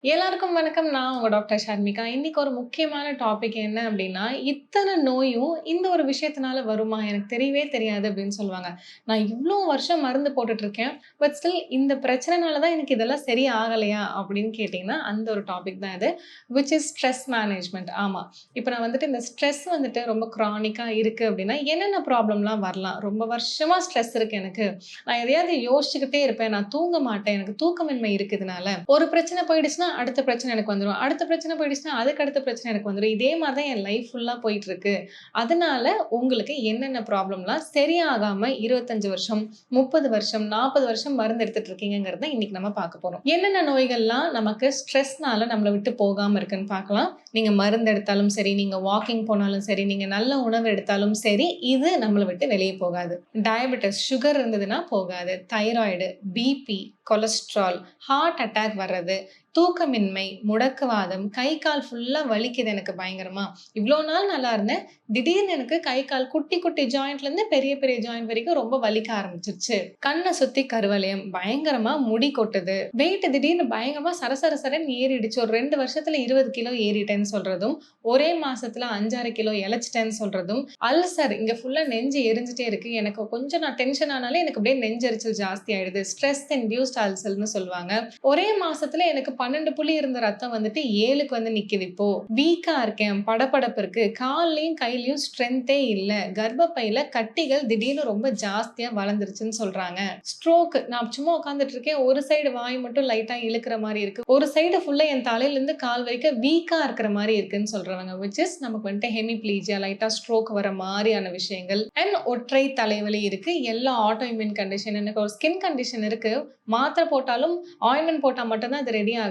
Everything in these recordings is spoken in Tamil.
எல்லாருக்கும் வணக்கம். நான் உங்க டாக்டர் ஷர்மிகா. இன்னைக்கு ஒரு முக்கியமான டாபிக் என்ன அப்டின்னா, இத்தன நோயும் இந்த ஒரு விஷயத்தினால வருமா? எனக்கு தெரியவே தெரியாது அப்டின்னு சொல்லுவாங்க. நான் இவ்ளோ வருஷம் மருந்து போட்டுட்டு இருக்கேன். பட் ஸ்டில் இந்த பிரச்சனைனால தான் எனக்கு இதெல்லாம் சரி ஆகலையா? அப்டின்னு கேட்டீங்கன்னா, அந்த ஒரு டாபிக் தான் இது. Which is stress management. ஆமா. இப்ப நான் வந்துட்டு இந்த ஸ்ட்ரெஸ் வந்துட்டு ரொம்ப கிரானிக்கா இருக்கு அப்டின்னா, என்னென்ன ப்ராப்ளம்லாம் வரலாம்? ரொம்ப வருஷமா ஸ்ட்ரெஸ் இருக்கு எனக்கு. நான் எதையாவது யோசிச்சுக்கிட்டே இருப்பேன். நான் தூங்க மாட்டேன். எனக்கு தூக்கமின்மை இருக்கு இதனால. ஒரு பிரச்சனை போயிடுச்சுன்னா, அடுத்த பிரச்சனை எனக்கு வந்துரும். அடுத்த பிரச்சனை போயிடுச்சுன்னா, அதுக்கு அடுத்த பிரச்சனை எனக்கு வந்துரும். இதே மாரி தான் என் லைஃப் ஃபுல்லா போயிட்டுருக்கு. அதனால உங்களுக்கு என்னென்ன ப்ராப்ளம்லாம் சரியாகாம 25 வருஷம், 30 வருஷம், 40 வருஷம் மருந்து எடுத்துட்டு இருக்கீங்கங்கிறத இன்னைக்கு நம்ம பார்க்க போறோம். என்னென்ன நோய்கள்லாம் நமக்கு ஸ்ட்ரெஸ்னால நம்மள விட்டு போகாம இருக்குன்னு பார்க்கலாம். நீங்க மருந்து எடுத்தாலும் சரி, நீங்க வாக்கிங் போனாலும் சரி, நீங்க நல்ல உணவு எடுத்தாலும் சரி, இது நம்மள விட்டு வெளிய போகாது. டயபெட்டிஸ் சுகர் இருந்ததுன்னா போகாது. Thyroid, BP, cholesterol, heart attack வர்றது, தூக்கமின்மை, முடக்குவாதம், கை, கால் ஃபுல்லா வலிக்குது எனக்கு பயங்கரமா. இவ்ளோ நாள் நல்லா இருந்தேன். திடீர்னு எனக்கு கை, கால் குட்டி, குட்டி ஜாயிண்ட்லேருந்து பெரிய, பெரிய ஜாயிண்ட் வரைக்கும் ரொம்ப வலிக்க ஆரம்பிச்சுருச்சு. கண்ண சுத்தி கருவளையம், பயங்கரமா முடி கொட்டுது. வெயிட் திடீர்னு பயங்கரமா சர சர சரன்னு ஏறிடுச்சு. ஒரு 2 வருஷத்துல 20 கிலோ ஏறிட்டேன்னு சொல்றதும், ஒரே மாசத்துல 5, 6 கிலோ இளச்சிட்டேன்னு சொல்றதும், அல்சர் இங்க ஃபுல்லா நெஞ்சு எரிஞ்சுட்டே இருக்கு. எனக்கு கொஞ்சம் நான் டென்ஷன் ஆனாலே எனக்கு அப்படியே நெஞ்செரிச்சல் ஜாஸ்தி ஆயிடுது. ஸ்ட்ரெஸ் இன்டியூஸ்ட் அல்சர்ன்னு சொல்லுவாங்க. ஒரே மாசத்துல எனக்கு 12 புள்ளி இருந்த ரத்தம் வந்துட்டு 7க்கு வந்து நிக்குது இப்போ. வீக்கா இருக்கேன். படபடப்பு இருக்கு. கால்லயும், கையிலயும் ஸ்ட்ரென்த்தே இல்ல. கர்ப்பப்பையில கட்டிகள் திடீர்னு ரொம்ப ஜாஸ்தியா வளர்ந்துருச்சுன்னு சொல்றாங்க. ஸ்ட்ரோக் நான் சும்மா உட்கார்ந்துட்டு இருக்கேன். ஒரு சைடு வாய் மட்டும் லைட்டா இழுக்கிற மாரி இருக்கு. ஒரு சைடு ஃபுல்லா என் தலையிலருந்து கால் வரைக்கும் வீக்கா இருக்கிற மாரி இருக்குன்னு சொல்றாங்க. விச் இஸ் நமக்கு வந்துட்டு ஹெமிப்ளீஜியா லைட்டா ஸ்ட்ரோக் வர மாரியான விஷயங்கள். அண்ட் ஒற்றை தலைவலி இருக்கு. எல்லா ஆட்டோ இம்யூன் கண்டிஷன் எனக்கு ஒரு ஸ்கின் கண்டிஷன் இருக்கு. மாத்திரை போட்டாலும் ஆயின்மென்ட் போட்டா மட்டும் தான் அது ரெடி ஆகுது.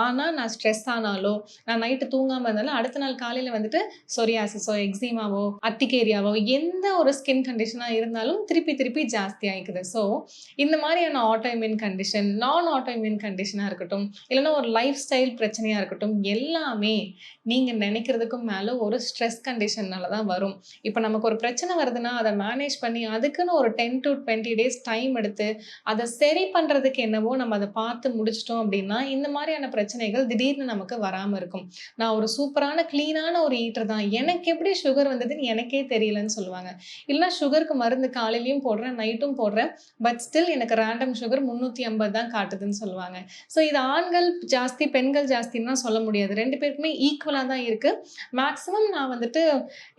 ஆனா, நான் ஸ்ட்ரெஸ் ஆனாலோ, நான் நைட்டு தூங்காம இருந்தாலும், அடுத்த நாள் காலையில வந்துட்டு சொரியாசிஸோ, எக்ஸிமாவோ, அர்டிகேரியாவோ எந்த ஒரு ஸ்கின் கண்டிஷனா இருந்தாலும் திருப்பி திருப்பி ஜாஸ்தி ஆயிக்குது. ஸோ, இந்த மாரியான ஆட்டோ இம்யூன் கண்டிஷன், நான் ஆட்டோ இம்யூன் கண்டிஷனா இருக்கட்டும், இல்லன்னா ஒரு லைஃப் ஸ்டைல் பிரச்சனையா இருக்கட்டும், எல்லாமே நீங்க நெனைக்கிறதுக்கும் மேல ஒரு ஸ்ட்ரெஸ் கண்டிஷன்னால தான் வரும். இப்ப நமக்கு ஒரு பிரச்சனை வருதுன்னா, அத மேனேஜ் பண்ணி அதுக்குன்னு ஒரு 10 டூ 20 டேஸ் டைம் எடுத்து, அத சரி பண்றதுக்கு என்னவோ நம்ம அத பார்த்து முடிச்சுட்டோம் அப்டின்னா, இந்த மாரியான பிரச்சனைகள் திடீர்னு நமக்கு வராம இருக்கும். நான் ஒரு சூப்பரான கிளீனான ஒரு ஈட்டர் தான். எனக்கு எப்படி சுகர் வந்ததுன்னு எனக்கே தெரியலன்னு சொல்லுவாங்க. இல்லன்னா சுகருக்கு மருந்து காலையிலயும் போடுறேன், நைட்டும் போடுறேன். பட் ஸ்டில் எனக்கு ரேண்டம் சுகர் 350 தான் காட்டுதுன்னு சொல்லுவாங்க. ஸோ இது ஆண்கள் ஜாஸ்தி, பெண்கள் ஜாஸ்தின்னுலாம் சொல்ல முடியாது. 2 பேருக்குமே ஈக்குவலா தான் இருக்கு. மேக்ஸிமம் நான் வந்துட்டு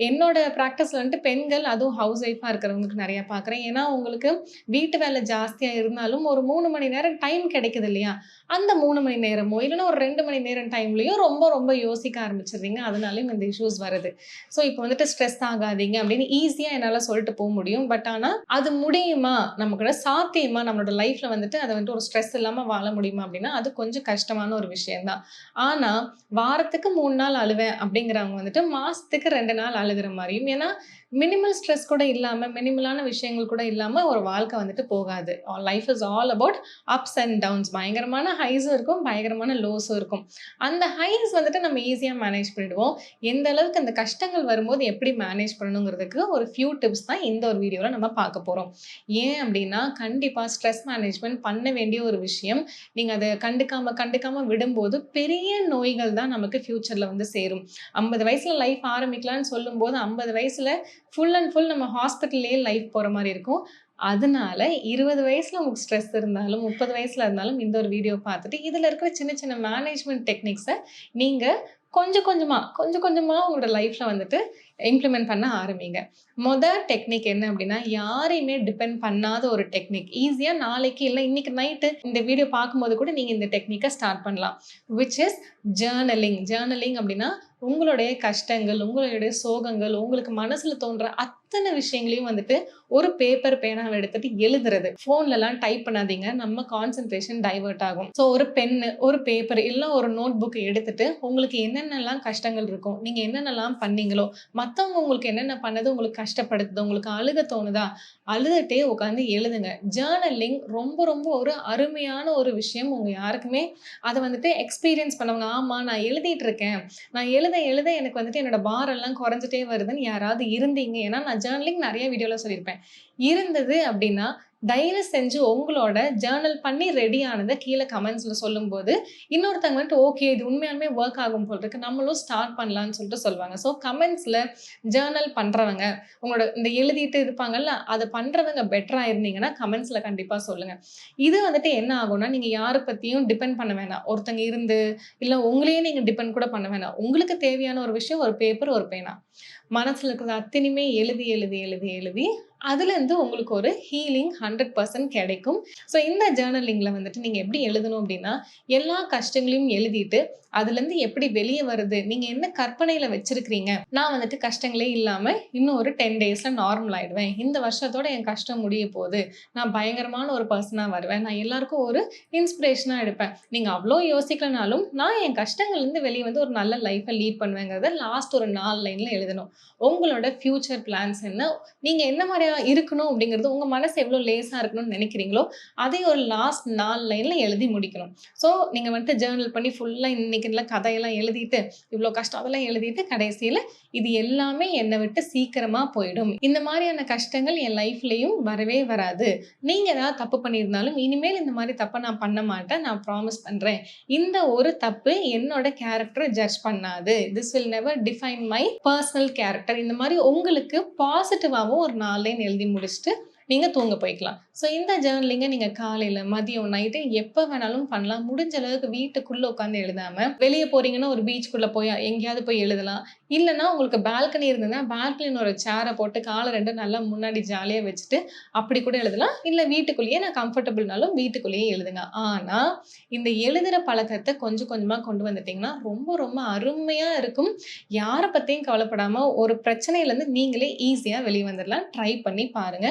என்னோட பிராக்டிஸ்ல வந்துட்டு பெண்கள் அதுவும் ஹவுஸ் ஒய்ஃபா இருக்கிறவங்களுக்கு நெறைய பார்க்குறேன். ஏன்னா, உங்களுக்கு வீட்டு வேலை ஜாஸ்தியா இருந்தாலும் ஒரு 3 மணி நேரம் டைம் கிடைக்குது இல்லையா? அந்த 3 மணி நேரமோ, இல்லன்னா ஒரு 2 மணி நேரம் டைம்லயும் ரொம்ப ரொம்ப யோசிக்க ஆரம்பிச்சுடுறீங்க. அதனாலயும் இந்த இஷ்யூஸ் வருது. ஸோ, இப்போ வந்துட்டு ஸ்ட்ரெஸ் ஆகாதீங்க அப்படின்னு ஈஸியா என்னால சொல்லிட்டு போ முடியும். பட் ஆனா, அது முடியுமா? நமக்கு சாத்தியமா? நம்மளோட லைஃப்ல வந்துட்டு அத வந்துட்டு ஒரு ஸ்ட்ரெஸ் இல்லாம வாழ முடியுமா? அப்படின்னா, அது கொஞ்சம் கஷ்டமான ஒரு விஷயம் தான். ஆனா, வாரத்துக்கு 3 நாள் அழுவேன் அப்படிங்கிறவங்க வந்துட்டு மாசத்துக்கு 2 நாள் அழுகுற மாரியும். ஏன்னா, மினிமல் ஸ்ட்ரெஸ் கூட இல்லாம, மினிமலான விஷயங்கள் கூட இல்லாம ஒரு வாழ்க்கை வந்துட்டு போகாது. Life is all about ups and downs. பயங்கரமான ஹைஸும் இருக்கும், பயங்கரமான லோஸும் இருக்கும். அந்த ஹைஸ் வந்துட்டு நம்ம ஈஸியா மேனேஜ் பண்ணிடுவோம். எந்த அளவுக்கு அந்த கஷ்டங்கள் வரும்போது எப்படி மேனேஜ் பண்ணணுங்கிறதுக்கு ஒரு ஃபியூ டிப்ஸ் தான் இந்த ஒரு வீடியோல நம்ம பார்க்க போறோம். ஏன் அப்டின்னா, கண்டிப்பா ஸ்ட்ரெஸ் மேனேஜ்மென்ட் பண்ண வேண்டிய ஒரு விஷயம். நீங்க அத கண்டுக்காம கண்டுக்காம விடும்போது பெரிய நோய்கள் தான் நமக்கு ஃபியூச்சர்ல வந்து சேரும். 50 வயசுல லைஃப் ஆரம்பிக்கலான்னு சொல்லும்போது, 50 வயசுல ஃபுல் அண்ட் ஃபுல் நம்ம ஹாஸ்பிட்டல்லயே லைஃப் போற மாரி இருக்கும். அதனால 20 வயசுல உங்களுக்கு ஸ்ட்ரெஸ் இருந்தாலும், 30 வயசுல இருந்தாலும் இந்த ஒரு வீடியோ பார்த்துட்டு, இதுல இருக்கிற சின்ன சின்ன மேனேஜ்மென்ட் டெக்னிக்ஸ நீங்க கொஞ்சம் கொஞ்சமா, கொஞ்சம் கொஞ்சமா உங்களோட லைஃப்ல வந்துட்டு இம்ப்ளிமெண்ட் பண்ண ஆரம்பிங்க. டெக்னிக் என்ன அப்டின்னா, யாரையுமே டிபெண்ட் பண்ணாத ஒரு டெக்னிக். ஈஸியா நாளைக்கு இல்ல இன்னைக்கு நைட்டு இந்த வீடியோ பார்க்கும்போது கூட நீங்க இந்த டெக்னிக்க ஸ்டார்ட் பண்ணலாம். Which is journaling. ஜர்னலிங் அப்டின்னா, உங்களுடைய கஷ்டங்கள், உங்களுடைய சோகங்கள், உங்களுக்கு மனசுல தோன்ற அத்தன விஷயங்களையும் வந்துட்டு ஒரு பேப்பர், பேனாவ எடுத்துட்டு எழுதுறது. ஃபோன்லலாம் டைப் பண்ணாதீங்க. நம்ம கான்சன்ட்ரேஷன் டைவர்ட் ஆகும். ஸோ ஒரு பென்னு, ஒரு பேப்பர் இல்ல ஒரு நோட் புக் எடுத்துட்டு, உங்களுக்கு என்னென்னலாம் கஷ்டங்கள் இருக்கும், நீங்க என்னென்னலாம் பண்ணீங்களோ, மத்தவங்க உங்களுக்கு என்னென்ன பண்ணது உங்களுக்கு கஷ்டப்படுத்துது, உங்களுக்கு அழுக தோணுதா, அழுதுட்டே உட்காந்து எழுதுங்க. ஜர்னலிங் ரொம்ப ரொம்ப ஒரு அருமையான ஒரு விஷயம். உங்க யாருக்குமே அத வந்துட்டு எக்ஸ்பீரியன்ஸ் பண்ணவங்க, ஆமா நான் எழுதிட்டு இருக்கேன். நான் எழுத எழுத எனக்கு வந்துட்டு என்னோட பாரம்லாம் குறைஞ்சுட்டே வருதுன்னு யாராவது இருந்தீங்க ஏன்னா நான் ஜர்னலிங் நெறைய வீடியோல சொல்லியிருப்பேன். இருந்தது அப்டின்னா, தயவு செஞ்சு உங்களோட ஜர்னல் பண்ணி ரெடி ஆனத கீழ கமெண்ட்ஸ்ல சொல்லும்போது, இன்னொருத்தவங்க வந்துட்டு ஓகே இது உண்மையாலுமே வொர்க் ஆகும் போல இருக்கு. நம்மளும் ஸ்டார்ட் பண்ணலாம்ன்னு சொல்லிட்டு சொல்லுவாங்க. ஸோ கமெண்ட்ஸ்ல ஜர்னல் பண்றவங்க, உங்களோட இந்த எழுதிட்டு இருப்பாங்கல்ல, அத பண்றவங்க பெட்டரா இருந்தீங்கன்னா கமெண்ட்ஸ்ல கண்டிப்பா சொல்லுங்க. இது வந்துட்டு என்ன ஆகும்னா, நீங்க யார பத்தியும் டிபெண்ட் பண்ண வேணாம். ஒருத்தங்க இருந்து, இல்ல உங்களையே நீங்க டிபெண்ட் கூட பண்ண வேணாம். உங்களுக்கு தேவையான ஒரு விஷயம் ஒரு பேப்பர், ஒரு பேனா. மனசுல இருக்கிறது அத்தனையுமே எழுதி, எழுதி, எழுதி, எழுதி அதுலேருந்து உங்களுக்கு ஒரு ஹீலிங் 100% கிடைக்கும். ஸோ இந்த ஜர்னலிங்ல வந்துட்டு நீங்க எப்படி எழுதணும் அப்படின்னா, எல்லா கஷ்டங்களையும் எழுதிட்டு, அதுலேருந்து எப்படி வெளிய வருது, நீங்க என்ன கற்பனையில வச்சிருக்கிறீங்க, நான் வந்துட்டு கஷ்டங்களே இல்லாம இன்னும் ஒரு 10 டேஸ்ல நார்மல் ஆயிடுவேன். இந்த வருஷத்தோட என் கஷ்டம் முடிய போது. நான் பயங்கரமான ஒரு பெர்சனா வருவேன். நான் எல்லாருக்கும் ஒரு இன்ஸ்பிரேஷனா இருப்பேன். நீங்க அவ்ளோ யோசிக்கலனாலும், நான் என் கஷ்டங்கள்லேருந்து வெளிய வந்து ஒரு நல்ல லைஃப்ப லீட் பண்ணுவேங்கிறத லாஸ்ட் ஒரு 4 லைன்ல எழுதணும். உங்களோட ஃபியூச்சர் பிளான்ஸ் என்ன? நீங்க என்ன மாரியா இருக்கணும் அப்படிங்கிறது, உங்க மனசு எவ்வளோ லேசா இருக்கணும்னு நெனைக்கிறீங்களோ, அதை ஒரு லாஸ்ட் 4 லைன்ல எழுதி முடிக்கணும். ஸோ, நீங்க வந்துட்டு ஜர்னல் பண்ணி ஃபுல்லா இன்னைக்குலாம் கதையெல்லாம் எழுதிட்டு, இவ்ளோ கஷ்டம் அதெல்லாம் எழுதிட்டு, கடைசியில இது எல்லாமே என்ன விட்டு சீக்கிரமா போயிடும். இந்த மாரியான கஷ்டங்கள் என் லைஃப்லயும் வரவே வராது. நீங்க ஏதாவது தப்பு பண்ணியிருந்தாலும், இனிமேல் இந்த மாரி தப்ப நான் பண்ண மாட்டேன். நான் ப்ராமிஸ் பண்றேன். இந்த ஒரு தப்பு என்னோட கேரக்டர ஜட்ஜ் பண்ணாது. This will never define my personal character. இந்த மாரி உங்களுக்கு பாசிட்டிவாவும் ஒரு 4 லைன் எழுதி முடிச்சுட்டு, நீங்க தூங்க போய்க்கலாம். ஸோ இந்த ஜர்னலிங்க நீங்க காலையில, மதியம், நைட்டு எப்ப வேணாலும் பண்ணலாம். முடிஞ்ச அளவுக்கு வீட்டுக்குள்ள உட்கார்ந்து எழுதாம, வெளிய போறீங்கன்னா ஒரு பீச்சுக்குள்ள போய் எங்கேயாவது போய் எழுதலாம். இல்லன்னா உங்களுக்கு பால்கனி இருந்ததுன்னா, பால்கனில ஒரு சேர போட்டு கால 2ம் நல்லா முன்னாடி ஜாலியா வச்சுட்டு, அப்படி கூட எழுதலாம். இல்ல வீட்டுக்குள்ளேயே நான் கம்ஃபர்டபுள்னாலும் வீட்டுக்குள்ளேயே எழுதுங்க. ஆனா, இந்த எழுதுற பழக்கத்த கொஞ்சம் கொஞ்சமா கொண்டு வந்துட்டீங்கன்னா, ரொம்ப ரொம்ப அருமையா இருக்கும். யார பத்தியும் கவலைப்படாம ஒரு பிரச்சனையிலருந்து நீங்களே ஈஸியா வெளிய வந்துரலாம். ட்ரை பண்ணி பாருங்க.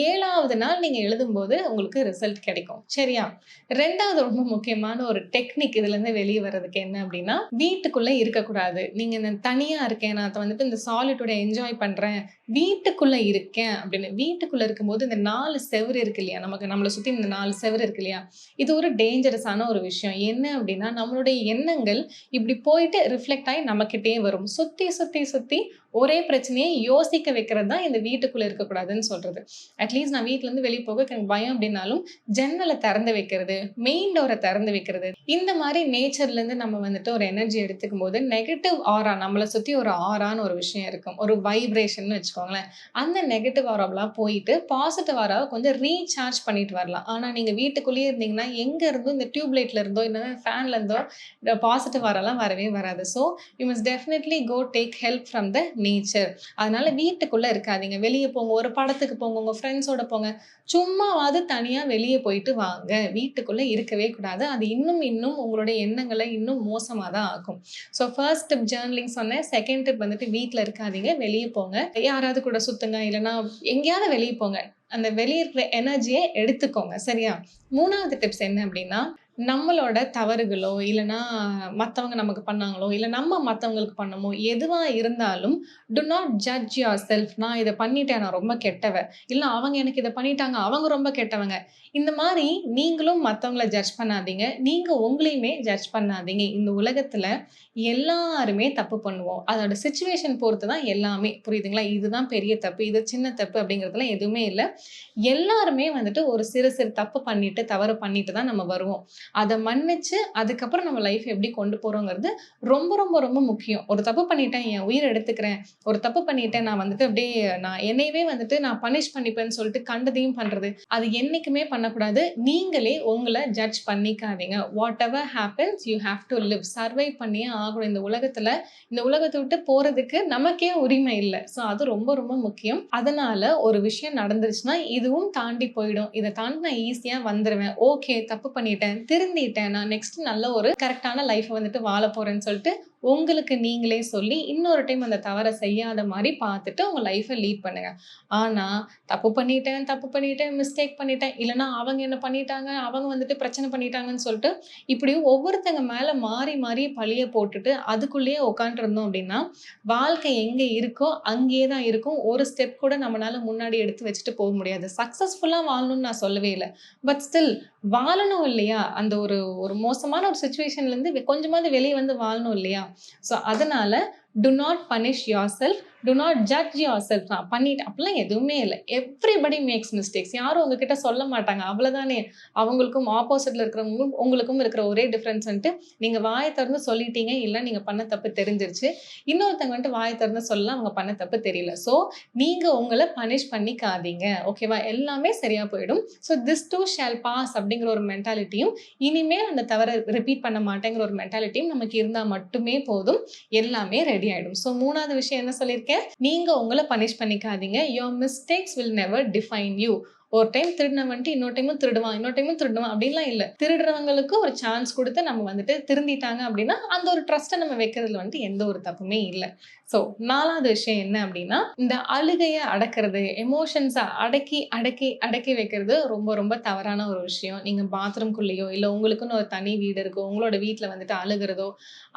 7வது நாள் நீங்க எழுதும்போது உங்களுக்கு ரிசல்ட் கிடைக்கும். சரியா? 2வது ரொம்ப முக்கியமான ஒரு டெக்னிக் இதுலருந்து வெளிய வர்றதுக்கு என்ன அப்டின்னா, வீட்டுக்குள்ள இருக்கக்கூடாது. நீங்க இந்த தனியா இருக்கேன், நான் வந்துட்டு இந்த சாலிட்யூட என்ஜாய் பண்றேன், வீட்டுக்குள்ள இருக்கேன் அப்டின்னு. வீட்டுக்குள்ள இருக்கும்போது இந்த 4 செவுரு இருக்கு இல்லையா? நம்மள சுத்தி இந்த 4 செவுரு இருக்கு இல்லையா? இது ஒரு டேஞ்சரஸான ஒரு விஷயம். என்ன அப்டின்னா, நம்மளுடைய எண்ணங்கள் இப்டி போயிட்டு ரிஃப்ளெக்ட் ஆயி நம்மகிட்டயே வரும். சுத்தி, சுத்தி, சுத்தி ஒரே பிரச்சனைய யோசிக்க வைக்கிறது தான் இந்த வீட்டுக்குள்ள இருக்கக்கூடாதுன்னு சொல்றது. அட்லீஸ்ட் நான் வீட்லருந்து வெளிய போக எனக்கு பயம் அப்டின்னாலும், ஜன்னல திறந்து வைக்கிறது, மெயின் டோர திறந்து வைக்கிறது. இந்த மாரி நேச்சர்லேருந்து நம்ம வந்துட்டு ஒரு எனர்ஜி எடுத்துக்கும்போது, நெகட்டிவ் ஆரா நம்மள சுத்தி ஒரு ஆரான்னு ஒரு விஷயம் இருக்கும். ஒரு வைப்ரேஷன்னு வச்சுக்கோங்களேன். அந்த நெகட்டிவ் ஆராவெல்லாம் போயிட்டு, பாசிட்டிவ் ஆராவ கொஞ்சம் ரீசார்ஜ் பண்ணிட்டு வரலாம். ஆனா நீங்க வீட்டுக்குள்ளேயே இருந்தீங்கன்னா, எங்க இருந்தும் இந்த டியூப் லைட்ல இருந்தோ, இல்ல ஃபேன்ல இருந்தோ இந்த பாசிட்டிவ் ஆராலாம் வரவே வராது. So, you must definitely go take help from the nature. அதனால வீட்டுக்குள்ள இருக்காதீங்க. வெளிய போங்க. ஒரு படத்துக்கு போங்க. உங்க ஃப்ரெண்ட்ஸோட போங்க. சும்மாவாவது தனியா வெளிய போயிட்டு வாங்க. வீட்டுக்குள்ள இருக்கவே கூடாது. அது இன்னும் இன்னும் உங்களுடைய எண்ணங்கள இன்னும் மோசமா தான் ஆக்கும். ஸோ ஃபர்ஸ்ட் டிப் ஜர்னலிங் சொன்னேன். செகண்ட் டிப் வந்துட்டு வீட்ல இருக்காதீங்க. வெளிய போங்க. யாராவது கூட சுத்துங்க. இல்லன்னா எங்கேயாவது வெளிய போங்க. அந்த வெளிய இருக்கிற எனர்ஜிய எடுத்துக்கோங்க. சரியா? 3வது டிப்ஸ் என்ன அப்டின்னா, நம்மளோட தவறுகளோ, இல்லன்னா மத்தவங்க நமக்கு பண்ணாங்களோ, இல்ல நம்ம மத்தவங்களுக்கு பண்ணமோ, எதுவா இருந்தாலும் டூ நாட் ஜட்ஜ் யுவர்செல்ஃப். நான் இத பண்ணிட்டேன். நான் ரொம்ப கெட்டவ. இல்ல அவங்க எனக்கு இத பண்ணிட்டாங்க. அவங்க ரொம்ப கெட்டவங்க. இந்த மாரி நீங்களும் மத்தவங்கள ஜட்ஜ் பண்ணாதீங்க. நீங்க உங்களையுமே ஜட்ஜ் பண்ணாதீங்க. இந்த உலகத்துல எல்லாருமே தப்பு பண்ணுவோம். அதோட சிச்சுவேஷன் பொறுத்து தான் எல்லாமே. புரியுதுங்களா? இதுதான் பெரிய தப்பு. இது சின்ன தப்பு அப்படிங்கிறதுலாம் எதுவுமே இல்ல. எல்லாருமே வந்துட்டு ஒரு சிறு சிறு தப்பு பண்ணிட்டு, தவறு பண்ணிட்டு தான் நம்ம வருவோம். அத மன்னிச்சு, அதுக்கப்புறம் நம்ம லைஃப் எப்படி கொண்டு போறோங்கிறது ரொம்ப, ரொம்ப, ரொம்ப முக்கியம். ஒரு தப்பு பண்ணிட்டேன், என் உயிர எடுத்துக்கிறேன். ஒரு தப்பு பண்ணிட்டேன், நான் வந்துட்டு அப்படியே நான் என்னையவே வந்துட்டு நான் பனிஷ் பண்ணிப்பேன்னு சொல்லிட்டு கண்டதையும் பண்றது. அது என்னைக்குமே பண்ணக்கூடாது. நீங்களே உங்கள ஜட்ஜ் பண்ணிக்காதீங்க. Whatever happens you have to live. Survive பண்ணியே ஆகணும். இந்த உலகத்துல, இந்த உலகத்த விட்டு போறதுக்கு நமக்கே உரிமை இல்ல. ஸோ அது ரொம்ப, ரொம்ப முக்கியம். அதனால ஒரு விஷயம் நடந்துருச்சுன்னா, இதுவும் தாண்டி போயிடும். இத தாண்டி நான் ஈஸியா வந்துருவேன். ஓகே தப்பு பண்ணிட்டேன். திருந்திட்டேன். நான் நெக்ஸ்ட் நல்ல ஒரு கரெக்ட்டான லைஃப் வந்துட்டு வாழப் போறேன்னு சொல்லிட்டு, உங்களுக்கு நீங்களே சொல்லி, இன்னொரு டைம் அந்த தவற செய்யாத மாரி பார்த்துட்டு உங்க லைஃப்ப லீட் பண்ணுங்க. ஆனா, தப்பு பண்ணிட்டேன், மிஸ்டேக் பண்ணிட்டேன். இல்லன்னா அவங்க என்ன பண்ணிட்டாங்க, அவங்க வந்துட்டு பிரச்சனை பண்ணிட்டாங்கன்னு சொல்லிட்டு, இப்படி ஒவ்வொருத்தங்க மேல மாறி மாறி பழிய போட்டுட்டு, அதுக்குள்ளேயே உட்காந்துருந்தோம் அப்படின்னா, வாழ்க்கை எங்க இருக்கோ, அங்கேயே தான் இருக்கும். ஒரு ஸ்டெப் கூட நம்மனால முன்னாடி எடுத்து வச்சுட்டு போ முடியாது. சக்சஸ்ஃபுல்லா வாழணும்னு நான் சொல்லவே இல்ல. பட் ஸ்டில் வாழணும் இல்லையா? அந்த ஒரு ஒரு மோசமான ஒரு சிச்சுவேஷன்லேருந்து கொஞ்சமாவது வெளிய வந்து வாழணும் இல்லையா? ஸோ, அதனால do not punish yourself, do not judge yourself. நான் பண்ணிட்டேன் அப்படிலாம் எதுவுமே இல்ல. Everybody makes mistakes. யாரும் உங்ககிட்ட சொல்ல மாட்டாங்க. அவ்வளதானே. அவங்களுக்கும் ஆப்போசிட்ல இருக்கிறவங்களுக்கும் உங்களுக்கும் இருக்கிற ஒரே டிஃபரன்ஸ் வந்துட்டு, நீங்க வாய திறந்து சொல்லிட்டீங்க, இல்ல நீங்க பண்ண தப்பு தெரிஞ்சிருச்சு. இன்னொருத்தவங்க வந்துட்டு வாய திறந்து சொல்லல, அவங்க பண்ண தப்பு தெரியல. ஸோ நீங்க உங்கள பனிஷ் பண்ணிக்காதீங்க. ஓகேவா? எல்லாமே சரியா போயிடும். So this too shall pass அப்படிங்கிற ஒரு மென்டாலிட்டியும், இனிமேல் அந்த தவற ரிப்பீட் பண்ண மாட்டேங்கிற ஒரு மென்டாலிட்டியும் நமக்கு இருந்தா மட்டுமே போதும். எல்லாமே ரெடி ஆயிடும். ஸோ 3வது விஷயம் என்ன சொல்லியிருக்கேன்? நீங்க உங்கள பனிஷ் பண்ணிக்காதீங்க. Your mistakes will never define you. ஒரு டைம் திருடினவன் வந்துட்டு இன்னொரு டைமும் திருடுவான், இன்னொரு டைமும் திருடுவான் அப்படின்லாம் இல்ல. திருடுறவங்களுக்கு ஒரு சான்ஸ் குடுத்து நம்ம வந்துட்டு திருந்திட்டாங்க அப்படின்னா, அந்த ஒரு ட்ரஸ்ட்ட நம்ம வைக்கிறதுல வந்துட்டு எந்த ஒரு தப்புமே இல்ல. ஸோ 4வது விஷயம் என்ன அப்படின்னா, இந்த அழுகைய அடக்குறது, எமோஷன்ஸ அடக்கி, அடக்கி, அடக்கி வைக்கிறது ரொம்ப ரொம்ப தவறான ஒரு விஷயம். நீங்க பாத்ரூம்குள்ளேயோ, இல்ல உங்களுக்குன்னு ஒரு தனி வீடு இருக்கோ, உங்களோட வீட்ல வந்துட்டு அழுகுறதோ,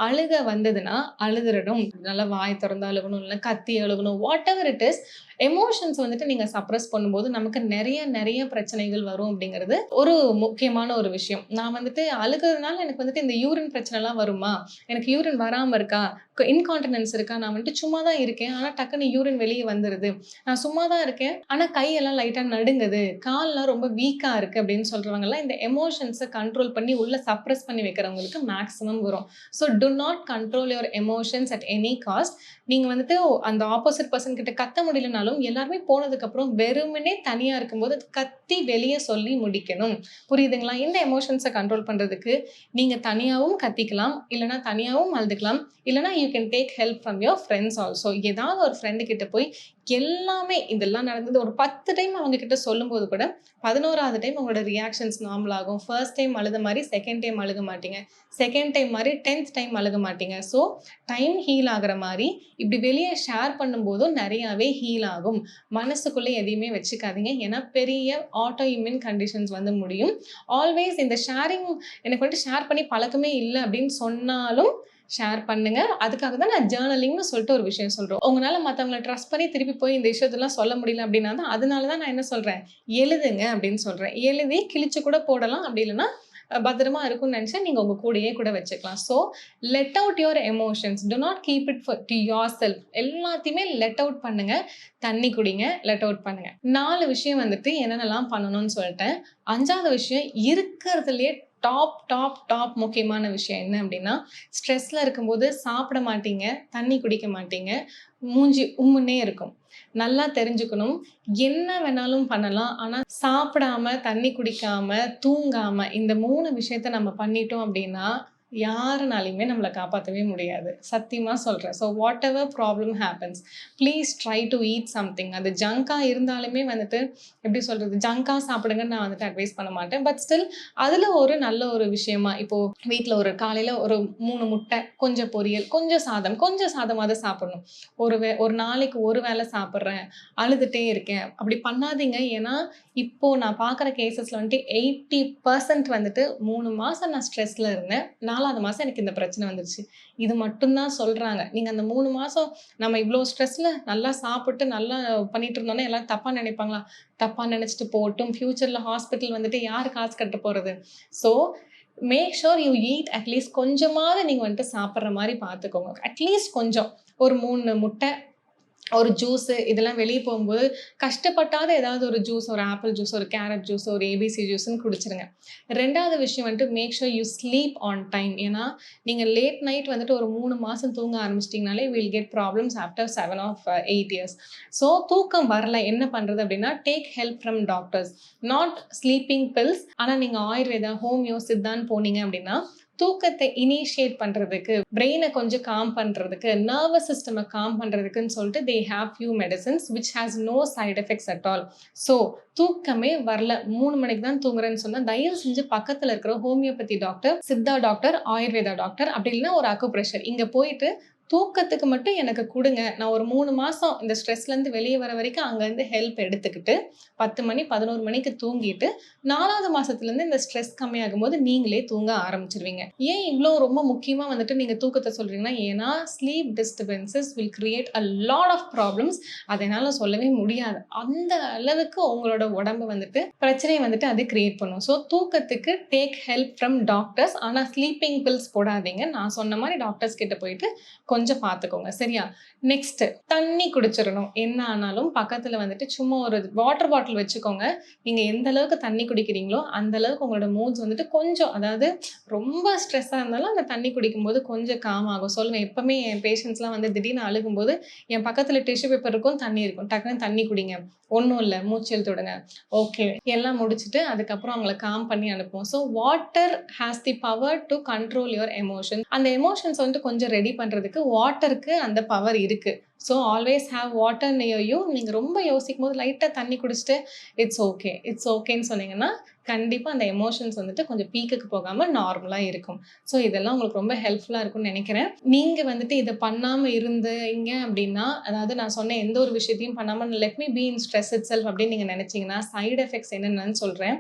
அழுக வந்ததுன்னா அழுதுறணும். நல்லா வாய் தொறந்து அழுகணும், இல்ல கத்தி அழுகணும். Whatever it is, emotions வந்துட்டு நீங்க சப்ரஸ் பண்ணும்போது நமக்கு நெறைய பிரச்சனைகள் வரும் அப்படிங்கிறது ஒரு முக்கியமான ஒரு விஷயம். நான் வந்துட்டு அழுகுறதுனால எனக்கு வந்துட்டு இந்த யூரின் பிரச்சனைலாம் வருமா? எனக்கு யூரின் வராம இருக்கா? இன்கான்டினன்ஸ் இருக்கா? நான் வந்துட்டு சும்மா தான் இருக்கேன். ஆனா டக்குனு யூரின் வெளிய வந்துருது. நான் சும்மா தான் இருக்கேன். ஆனா கையெல்லாம் லைட்டா நடுங்குது. கால்லாம் ரொம்ப வீக்கா இருக்கு அப்படின்னு சொல்றவங்கலாம் இந்த எமோஷன்ஸ கண்ட்ரோல் பண்ணி உள்ள சப்ரஸ் பண்ணி வைக்கிறவங்களுக்கு மேக்ஸிமம் வரும். So do not control your emotions at any cost. நீங்க வந்துட்டு அந்த ஆப்போசிட் பெர்சன் கிட்ட கத்த முடியலனாலும், எல்லாருமே போனதுக்கப்புறம் வெறுமனே தனியா இருக்கும்போது கத்தி வெளிய சொல்லி முடிக்கணும். புரியுதுங்களா? இந்த எமோஷன்ஸ கண்ட்ரோல் பண்றதுக்கு நீங்க தனியாவும் கத்திக்கலாம். இல்லன்னா தனியாவும் அழுதுக்கலாம். இல்லன்னா you can take help from your friends also. ஏதாவது ஒரு ஃப்ரெண்ட் கிட்ட போய் எல்லாமே இதெல்லாம் நடந்தது ஒரு 10 டைம் அவங்க கிட்ட சொல்லும்போது கூட 11வது டைம் உங்களோட ரியாக்ஷன்ஸ் நார்மல் ஆகும். ஃபர்ஸ்ட் டைம் அழுத மாரி செகண்ட் டைம் அழுக மாட்டீங்க. செகண்ட் டைம் மாரி 10த் டைம் அழுக மாட்டீங்க. ஸோ டைம் ஹீல் ஆகுற மாரி இப்படி வெளிய ஷேர் பண்ணும்போதும் நெறையாவே ஹீல் ஆகும். மனசுக்குள்ள எதையுமே வச்சுக்காதீங்க. ஏன்னா பெரிய ஆட்டோ இம்யூன் கண்டிஷன்ஸ் வந்து முடியும். ஆல்வேஸ் இந்த ஷேரிங் எனக்கு வந்துட்டு ஷேர் பண்ணி பழக்கமே இல்ல அப்படின்னு சொன்னாலும் ஷேர் பண்ணுங்க. அதுக்காக தான் நான் ஜர்னலிங்ன்னு சொல்லிட்டு ஒரு விஷயம் சொல்றோம். உங்களால மத்தவங்கள ட்ரஸ்ட் பண்ணி திருப்பி போய் இந்த விஷயத்தெல்லாம் சொல்ல முடியல அப்படின்னா தான், அதனால தான் நான் என்ன சொல்றேன், எழுதுங்க அப்படின்னு சொல்றேன். எழுதி கிழிச்சு கூட போடலாம். அப்படி இல்லன்னா பத்திரமா இருக்கும்னு நெனச்சா நீங்க உங்க கூடயே கூட வச்சுக்கலாம். So let out your emotions. Do not keep it to yourself. எல்லாத்தையுமே லெட் அவுட் பண்ணுங்க. தண்ணி குடிங்க, லெட் அவுட் பண்ணுங்க. 4 விஷயம் வந்துட்டு என்னென்னலாம் பண்ணணும்னு சொல்லிட்டேன். 5வது விஷயம் இருக்கிறதுலயே டாப் முக்கியமான விஷயம் என்ன அப்படின்னா, ஸ்ட்ரெஸ்ல இருக்கும்போது சாப்பிட மாட்டீங்க, தண்ணி குடிக்க மாட்டீங்க, மூஞ்சி உம்முன்னே இருக்கும். நல்லா தெரிஞ்சுக்கணும். என்ன வேணாலும் பண்ணலாம். ஆனா சாப்பிடாம, தண்ணி குடிக்காம, தூங்காம இந்த 3 விஷயத்த நம்ம பண்ணிட்டோம் அப்படின்னா, யாருனாலயுமே நம்மள காப்பாத்தவே முடியாது. சத்தியமா சொல்றேன். So whatever problem happens, please try to eat something. அது ஜங்கா இருந்தாலுமே வந்துட்டு எப்படி சொல்றது? ஜங்கா சாப்பிடுங்கன்னு நான் வந்துட்டு அட்வைஸ் பண்ண மாட்டேன். பட் ஸ்டில் அதுல ஒரு நல்ல ஒரு விஷயமா, இப்போ வீட்ல ஒரு காலையில ஒரு 3 முட்டை, கொஞ்சம் பொரியல், கொஞ்சம் சாதமாவது சாப்பிடணும். ஒரு நாளைக்கு ஒரு வேளை சாப்பிடுறேன், அழுதுட்டே இருக்கேன். அப்படி பண்ணாதீங்க. ஏன்னா, இப்போ நான் பார்க்குற கேஸஸ்ல வந்துட்டு 80% வந்துட்டு 3 மாசம் நான் ஸ்ட்ரெஸ்ல இருந்தேன். 4வது மாசம் எனக்கு இந்த பிரச்சனை வந்துருச்சு. இது மட்டும் தான் சொல்றாங்க. நீங்க அந்த 3 மாசம் நம்ம இவ்ளோ ஸ்ட்ரெஸ்ல நல்லா சாப்பிட்டு நல்லா பண்ணிட்டு இருந்தோம்னா எல்லாரும் தப்பா நினைப்பாங்களா? தப்பா நினைச்சுட்டு போகட்டும். ஃபியூச்சர்ல ஹாஸ்பிட்டல் வந்துட்டு யாரு காசு கட்ட போறது? So make sure you eat at least கொஞ்சமாவது நீங்க வந்துட்டு சாப்பிடுற மாரி பார்த்துக்கோங்க. அட்லீஸ்ட் கொஞ்சம். ஒரு 3 முட்டை, ஒரு ஜூஸு இதெல்லாம் வெளிய போகும்போது கஷ்டப்பட்டாவது ஏதாவது ஒரு ஜூஸ், ஒரு ஆப்பிள் ஜூஸ், ஒரு கேரட் ஜூஸ், ஒரு ஏபிசி ஜூஸ்ன்னு குடிச்சிருங்க. 2வது விஷயம் வந்துட்டு make sure you sleep on time. ஏன்னா, நீங்க லேட் நைட் வந்துட்டு ஒரு 3 மாசம் தூங்க ஆரம்பிச்சிட்டீங்கனாலே will get problems after 7 of 8 years. So தூக்கம் வரல என்ன பண்றது அப்படின்னா, take help from doctors. Not sleeping pills. ஆனா நீங்க ஆயுர்வேதா, ஹோமியோ, சித்தான்னு போனீங்க அப்படின்னா, தூக்கத்தை இனிஷியேட் பண்றதுக்கு, பிரெயின கொஞ்சம் காம் பண்றதுக்கு, நர்வஸ் சிஸ்டம காம் பண்றதுக்குன்னு சொல்லிட்டு they have few medicines which has no side effects at all. So தூக்கமே வரல, 3 மணிக்கு தான் தூங்குறேன்னு சொன்னா, தயவு செஞ்சு பக்கத்துல இருக்கிற homeopathy doctor, Siddha doctor, Ayurveda doctor அப்படி இல்லைன்னா ஒரு அக்குப்ரெஷர் இங்க போயிட்டு தூக்கத்துக்கு மட்டும் எனக்கு குடுங்க. நான் ஒரு 3 மாசம் இந்த ஸ்ட்ரெஸ்லேருந்து வெளிய வர வரைக்கும் அங்கருந்து ஹெல்ப் எடுத்துக்கிட்டு, 10 மணி, 11 மணிக்கு தூங்கிட்டு, 4வது மாசத்துலேருந்து இந்த ஸ்ட்ரெஸ் கம்மியாகும்போது நீங்களே தூங்க ஆரம்பிச்சுருவீங்க. ஏன் இவ்ளோ ரொம்ப முக்கியமா வந்துட்டு நீங்க தூக்கத்த சொல்றீங்கன்னா, ஏன்னா sleep disturbances will create a lot of problems. அத என்னால சொல்லவே முடியாது. அந்த அளவுக்கு உங்களோட உடம்பு வந்துட்டு பிரச்சனைய வந்துட்டு அது கிரியேட் பண்ணும். ஸோ தூக்கத்துக்கு டேக் ஹெல்ப் ஃப்ரம் டாக்டர்ஸ். ஆனா ஸ்லீப்பிங் பில்ஸ் போடாதீங்க. நான் சொன்ன மாரி டாக்டர்ஸ் கிட்ட போயிட்டு கொஞ்சம் பார்த்துக்கோங்க. சரியா? நெக்ஸ்ட் தண்ணி குடிச்சிரணும். என்ன ஆனாலும் பக்கத்துல வந்துட்டு சும்மா ஒரு வாட்டர் பாட்டில் வச்சுக்கோங்க. நீங்க எந்த அளவுக்கு தண்ணி குடிக்கிறீங்களோ, அந்த அளவுக்கு உங்களோட மூட்ஸ் வந்துட்டு கொஞ்சம் அதாவது ரொம்ப ஸ்ட்ரெஸ்ஸா இருந்தாலும் அந்த தண்ணி குடிக்கும்போது கொஞ்சம் காம் ஆகும். சொல்லுவேன் எப்பவுமே என் பேஷண்ட்ஸ்லாம் வந்து திடீர்னு அழுகும்போது, என் பக்கத்துல டிஷ்யூ பேப்பர் இருக்கும், தண்ணி இருக்கும். டக்குனு தண்ணி குடிங்க. ஒண்ணும் இல்ல. மூச்சு இழுத்து விடுங்க. ஓகே. எல்லாம் முடிச்சுட்டு அதுக்கப்புறம் அவங்கள காம் பண்ணி அனுப்புவோம். So water has the power to control your emotion. அந்த எமோஷன்ஸ் வந்துட்டு கொஞ்சம் ரெடி பண்றதுக்கு வாட்டருக்கு அந்த பவர் இருக்கு. So always have water near you. நீங்க ரொம்ப யோசிக்கும்போது லைட்டா தண்ணி குடிச்சுட்டு, இட்ஸ் ஓகே, இட்ஸ் ஓகேன்னு சொன்னீங்கன்னா, கண்டிப்பா அந்த எமோஷன்ஸ் வந்துட்டு கொஞ்சம் பீக்குக்கு போகாம நார்மலா இருக்கும். ஸோ இதெல்லாம் உங்களுக்கு ரொம்ப ஹெல்ப்ஃபுல்லா இருக்கும்னு நெனைக்கிறேன். நீங்க வந்துட்டு இத பண்ணாம இருந்தீங்க அப்டின்னா, அதாவது நான் சொன்ன எந்த ஒரு விஷயத்தையும் பண்ணாம let me be in stress itself அப்டின்னு நீங்க நெனச்சீங்கன்னா, சைட் எஃபெக்ட்ஸ் என்னென்னன்னு சொல்றேன்.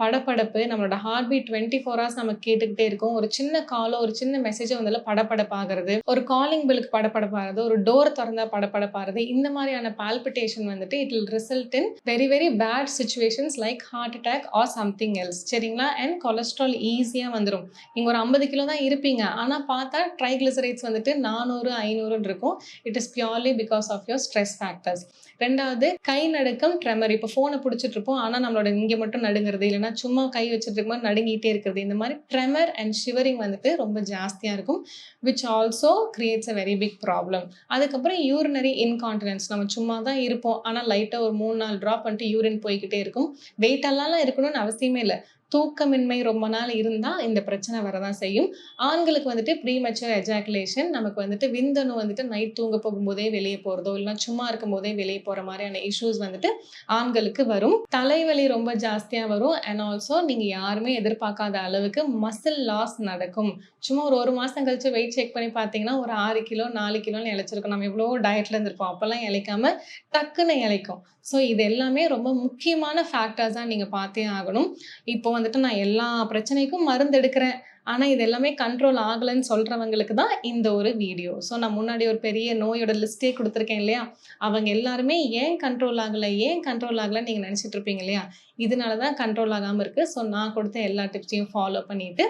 படபடப்பு, நம்மளோட ஹார்ட் பீட் 24 ஹார்ஸ் நமக்கு கேட்டுக்கிட்டே இருக்கும். ஒரு சின்ன காலோ, ஒரு சின்ன மெசேஜோ வந்தாலும் படபடப்பாகுறது, ஒரு காலிங் பெல்லுக்கு படபடப்பாகுறது, ஒரு டோர் தொறந்தா படபடப்பாகுறது, இந்த மாரியான பால்பிட்டேஷன் வந்துட்டு it will result in very very bad situations like heart attack or something else. சரிங்களா? அண்ட் கொலஸ்ட்ரால் ஈஸியா வந்துரும். நீங்க ஒரு 50 கிலோ தான் இருப்பீங்க. ஆனா பார்த்தா ட்ரைகிளிசரைட்ஸ் வந்துட்டு 400, 500ன்னு இருக்கும். It is purely because of your stress factors. 2வது கை நடுக்கம், ட்ரெமர். இப்போ ஃபோன புடிச்சிட்டு இருப்போம். ஆனா நம்மளோட இங்க மட்டும் நடுங்குறது, இல்லன்னா சும்மா கை வச்சுட்டு இருக்கும்போது நடுங்கிட்டே இருக்கிறது. இந்த மாரி ட்ரெமர் அண்ட் ஷிவரிங் வந்துட்டு ரொம்ப ஜாஸ்தியா இருக்கும். Which also creates a very big problem. அதுக்கப்புறம் யூரினரி இன்கான்டினன்ஸ். நம்ம சும்மா தான் இருப்போம். ஆனா லைட்டா ஒரு 3, 4 ட்ராப் வந்துட்டு யூரின் போய்க்கிட்டே இருக்கும். வெயிட்டெல்லாம் இருக்கணும்னு அவசியமே இல்ல. தூக்கமின்மை ரொம்ப நாள் இருந்தா இந்த பிரச்சனை வரதான் செய்யும். ஆண்களுக்கு வந்துட்டு ப்ரீமெச்சூர் எஜாகுலேஷன், நமக்கு வந்துட்டு விந்தணு வந்துட்டு நைட் தூங்க போகும்போதே வெளிய போறதோ, இல்லன்னா சும்மா இருக்கும்போதே வெளிய போற மாரியான இஷ்யூஸ் வந்துட்டு ஆண்களுக்கு வரும். தலைவலி ரொம்ப ஜாஸ்தியா வரும். அண்ட் ஆல்சோ நீங்க யாருமே எதிர்பார்க்காத அளவுக்கு மசில் லாஸ் நடக்கும். சும்மா ஒரு 1 மாசம் கழிச்சு வெயிட் செக் பண்ணி பார்த்தீங்கன்னா, ஒரு 6 கிலோ, 4 கிலோன்னு இளைச்சிருக்கும். நம்ம எவ்வளவோ டயட்ல இருந்திருப்போம். அப்பலாம் இளைக்காம டக்குன்னு இளைக்கும். ஸோ இது எல்லாமே ரொம்ப முக்கியமான ஃபேக்டர்ஸா நீங்க பார்த்தே ஆகணும். இப்போ வந்துட்டு நான் எல்லா பிரச்சனைக்கும் மருந்து எடுக்கிறேன். ஆனா, இது எல்லாமே கண்ட்ரோல் ஆகலன்னு சொல்றவங்களுக்கு தான் இந்த ஒரு வீடியோ. ஸோ நான் முன்னாடி ஒரு பெரிய நோயோட லிஸ்ட்டே குடுத்துருக்கேன் இல்லையா? அவங்க எல்லாருமே ஏன் கண்ட்ரோல் ஆகல? ஏன் கண்ட்ரோல் ஆகலன்னு நீங்க நெனச்சுட்டு இருப்பீங்க இல்லையா? இதனால தான் கண்ட்ரோல் ஆகாம இருக்கு. ஸோ நான் குடுத்த எல்லா டிப்ஸையும் ஃபாலோ பண்ணிட்டு,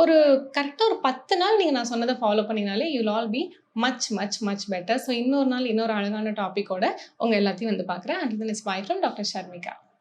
ஒரு கரெக்ட்டா ஒரு 10 நாள் நீங்க நான் சொன்னத ஃபாலோ பண்ணீங்கனாலே, you will all be much, much, much better. So இன்னொரு நாள் இன்னொரு அழகான டாபிக்கோட உங்க எல்லாத்தையும் வந்து பார்க்குறேன். Until then it's bye from doctor Sharmika.